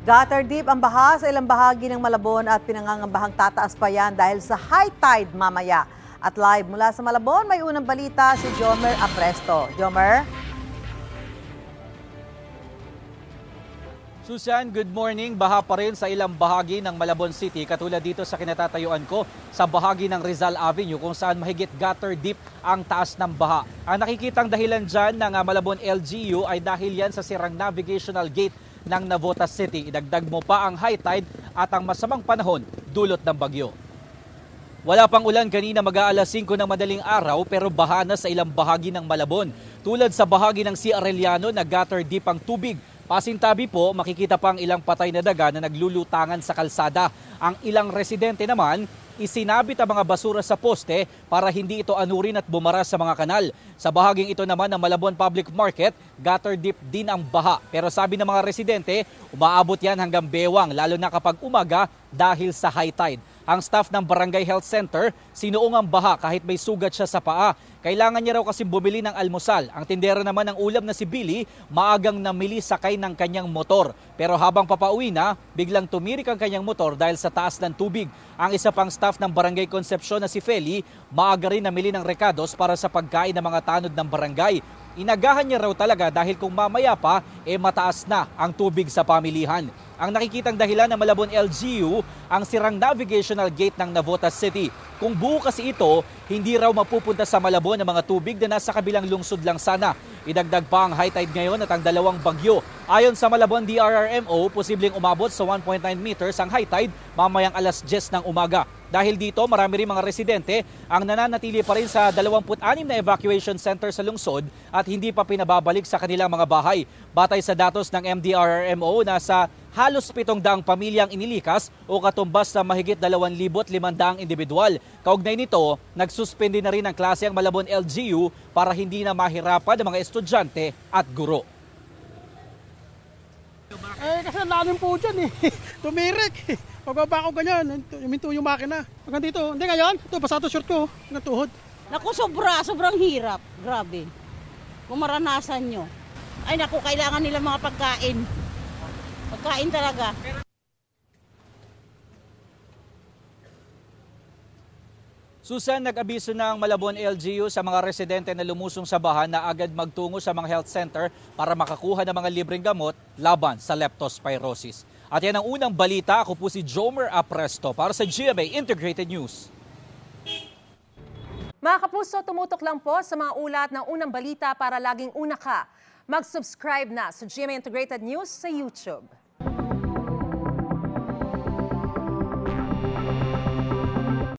Gutter deep ang baha sa ilang bahagi ng Malabon at pinangangambahang tataas pa yan dahil sa high tide mamaya. At live mula sa Malabon, may unang balita si Jomer Apresto. Jomer? Susan, good morning. Baha pa rin sa ilang bahagi ng Malabon City katulad dito sa kinatatayuan ko sa bahagi ng Rizal Avenue kung saan mahigit gutter deep ang taas ng baha. Ang nakikitang dahilan dyan ng Malabon LGU ay dahil yan sa sirang navigational gate ng Navotas City. Idagdag mo pa ang high tide at ang masamang panahon dulot ng bagyo. Wala pang ulan kanina mag-aalas 5 ng madaling araw pero baha na sa ilang bahagi ng Malabon. Tulad sa bahagi ng C. Arellano na gutter deep ang tubig. Pasintabi po, makikita pang ilang patay na daga na naglulutangan sa kalsada. Ang ilang residente naman, isinabit ang mga basura sa poste para hindi ito anurin at bumara sa mga kanal. Sa bahaging ito naman ng Malabon Public Market, gutter deep din ang baha. Pero sabi ng mga residente, umaabot yan hanggang bewang lalo na kapag umaga dahil sa high tide. Ang staff ng Barangay Health Center, sinuong ang baha kahit may sugat siya sa paa. Kailangan niya raw kasi bumili ng almusal. Ang tindera naman ng ulam na si Billy, maagang namili sakay ng kanyang motor. Pero habang papauwi na, biglang tumirik ang kanyang motor dahil sa taas ng tubig. Ang isa pang staff ng Barangay Concepcion na si Feli, maaga rin namili ng rekados para sa pagkain ng mga tanod ng barangay. Inagahan niya raw talaga dahil kung mamaya pa, mataas na ang tubig sa pamilihan. Ang nakikitang dahilan ng Malabon LGU, ang sirang navigational gate ng Navotas City. Kung buo kasi ito, hindi raw mapupunta sa Malabon ang mga tubig na nasa kabilang lungsod lang sana. Idagdag pa ang high tide ngayon at ang dalawang bagyo. Ayon sa Malabon DRRMO, posibleng umabot sa 1.9 meters ang high tide mamayang alas 10 ng umaga. Dahil dito, marami rin mga residente ang nananatili pa rin sa 26 na evacuation center sa lungsod at hindi pa pinababalik sa kanilang mga bahay. Batay sa datos ng MDRRMO, nasa halos 700 pamilyang inilikas o katumbas sa mahigit 2,500 individual. Kaugnay nito, nagsuspende na rin ang klase ang Malabon LGU para hindi na mahirapan ang mga estudyante at guro. Kasi lalim po dyan tumirik. Pagbaba ko ganyan, huminto yung makina. Hanggang dito, hindi ngayon, ito pasado short ko, hanggang tuhod. Naku, sobrang hirap. Grabe. Kung maranasan nyo. Ay naku, kailangan nila mga pagkain. Pagkain talaga. Susan, nag-abiso ng Malabon LGU sa mga residente na lumusong sa baha na agad magtungo sa mga health center para makakuha ng mga libreng gamot laban sa leptospirosis. At yan ang unang balita. Ako po si Jomer Apresto para sa GMA Integrated News. Mga kapuso, tumutok lang po sa mga ulat ng unang balita para laging una ka. Mag-subscribe na sa GMA Integrated News sa YouTube.